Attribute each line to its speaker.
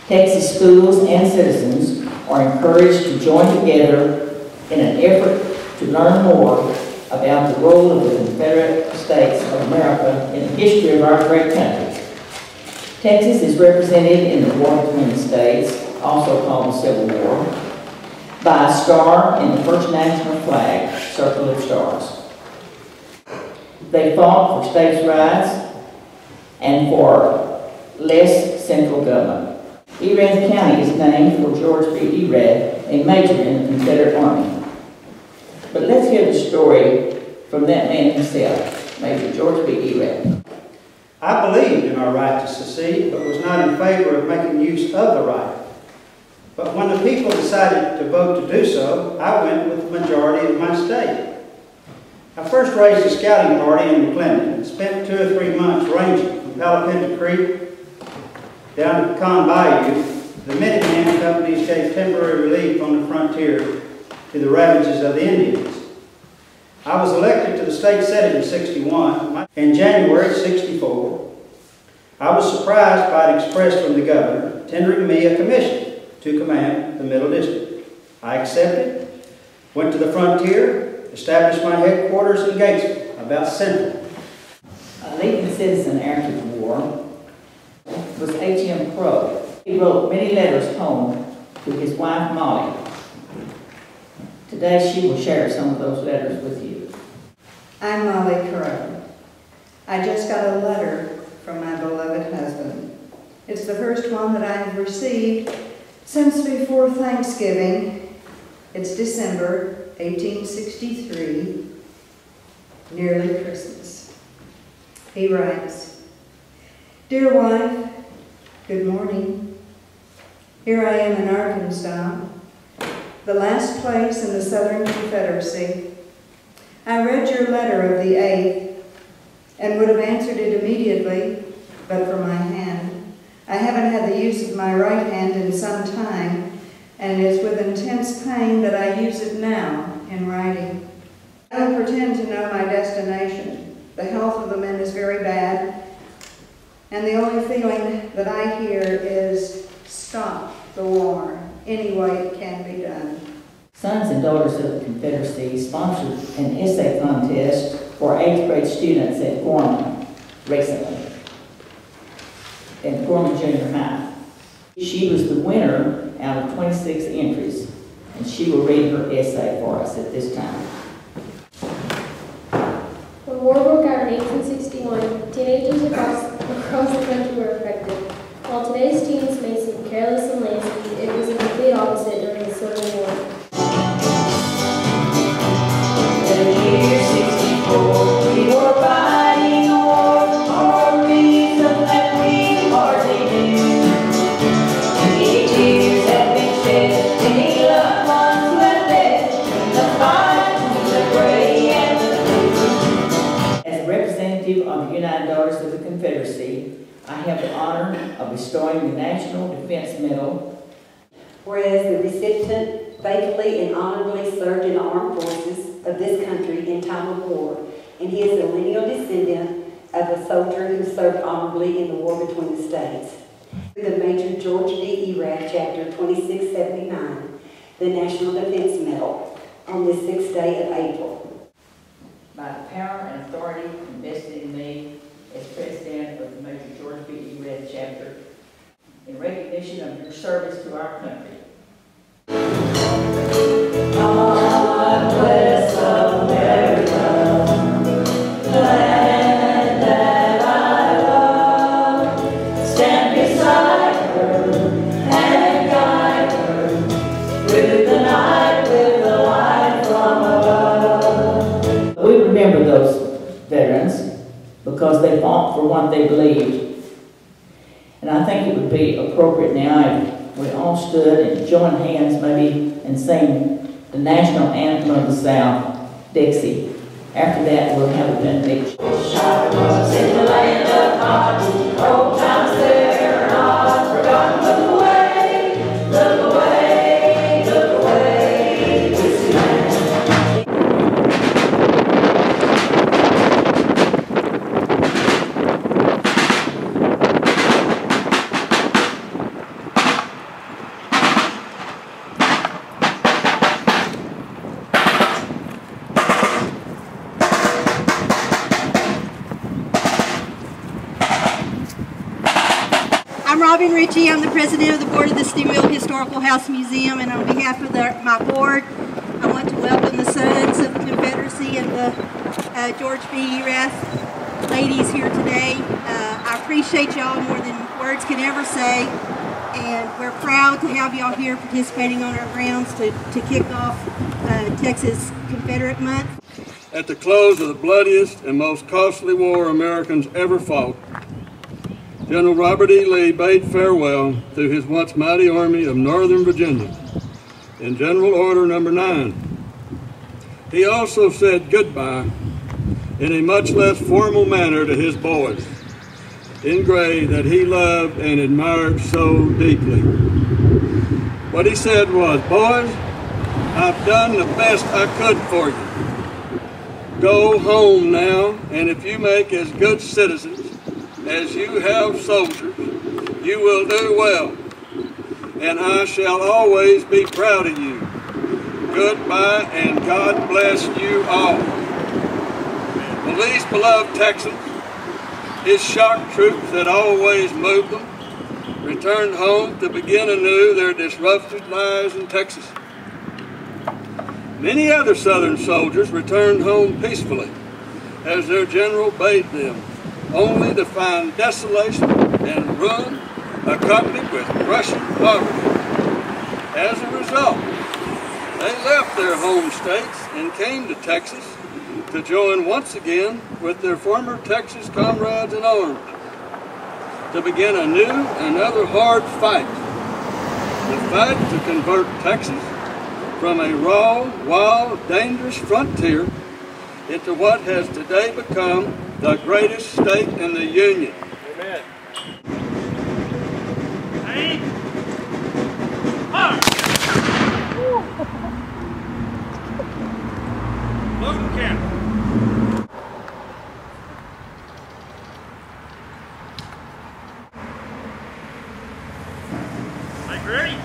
Speaker 1: Texas schools and citizens are encouraged to join together in an effort to learn more about the role of the Confederate States of America in the history of our great country. Texas is represented in the War between the states, also called the Civil War, by a star in the first national flag, Circle of Stars. They fought for states' rights and for less central government. Erath County is named for George B. Erath, a major in the Confederate Army. But let's hear the story from that man himself, Major George B. Erath.
Speaker 2: I believed in our right to secede, but was not in favor of making use of the right. But when the people decided to vote to do so, I went with the majority of my state. I first raised a scouting party in McClendon and spent 2 or 3 months ranging from Palapinta Creek down to Pecan Bayou. The Minuteman companies gave temporary relief on the frontier to the ravages of the Indians. I was elected to the state senate in '61. In January '64, I was surprised by an express from the governor tendering me a commission to command the Middle District. I accepted, went to the frontier, established my headquarters in Gatesville, about Central.
Speaker 1: A leading citizen after the war was H.M. Crow. He wrote many letters home to his wife Molly. Today she will share some of those letters with you.
Speaker 3: I'm Molly Crow. I just got a letter from my beloved husband. It's the first one that I have received since before Thanksgiving. It's December 1863, nearly Christmas. He writes, "Dear wife, good morning. Here I am in Arkansas, the last place in the Southern Confederacy. I read your letter of the 8th and would have answered it immediately, but for my hand. I haven't had the use of my right hand in some time, and it is with intense pain that I use it now in writing. I don't pretend to know my destination. The health of the men is very bad, and the only feeling that I hear is, stop the war, any way it can be done."
Speaker 1: Sons and Daughters of the Confederacy sponsored an essay contest for 8th grade students at Gorman recently, at Gorman Junior High. She was the winner out of 26 entries, and she will read her essay for us at this time.
Speaker 4: When war broke out in 1861, teenagers across the country were affected. While today's teens may seem careless and lazy, it was the complete opposite during the Civil War.
Speaker 1: In the year 64, we were fighting a war for a reason that we hardly knew. 8 years had been shed, many loved ones were dead, in the fight between the gray and the blue. As a representative of the United Daughters of the Confederacy, I have the honor of bestowing the National Defense Medal.
Speaker 5: Whereas the recipient faithfully and honorably served in the armed forces of this country in time of war, and he is a lineal descendant of a soldier who served honorably in the war between the states. The Major George B. Erath, Chapter 2679, the National Defense Medal, on this 6th day of April.
Speaker 1: By the power and authority invested in me as President of the Major George B. Erath Chapter, in recognition of your service to our country. God bless America, the land that I love. Stand beside her and guide her through the night with the light from above. We remember those veterans because they fought for what they believed. And I think it would be appropriate now if we all stood and joined hands maybe and sang the national anthem of the South, Dixie. After that, we'll have a benediction. Wish I was in the land of cotton, old times there are not forgotten. Look away, look away, look away, Dixieland.
Speaker 6: I'm Robin Ritchie. I'm the president of the board of the Stephenville Historical House Museum, and on behalf of my board, I want to welcome the sons of the Confederacy and the George B. Erath ladies here today. I appreciate y'all more than words can ever say, and we're proud to have y'all here participating on our grounds to kick off Texas Confederate Month.
Speaker 7: At the close of the bloodiest and most costly war Americans ever fought, General Robert E. Lee bade farewell to his once mighty Army of Northern Virginia in General Order Number 9. He also said goodbye in a much less formal manner to his boys in gray that he loved and admired so deeply. What he said was, "Boys, I've done the best I could for you. Go home now, and if you make as good citizens as you have soldiers, you will do well, and I shall always be proud of you. Goodbye, and God bless you all." The least beloved Texans, his shock troops that always moved them, returned home to begin anew their disrupted lives in Texas. Many other Southern soldiers returned home peacefully, as their general bade them, only to find desolation and ruin accompanied with crushing poverty. As a result, they left their home states and came to Texas to join once again with their former Texas comrades in arms, to begin a new, another hard fight. The fight to convert Texas from a raw, wild, dangerous frontier into what has today become the greatest state in the Union.
Speaker 8: Amen. Aim. Fire. Load and count. Are you ready?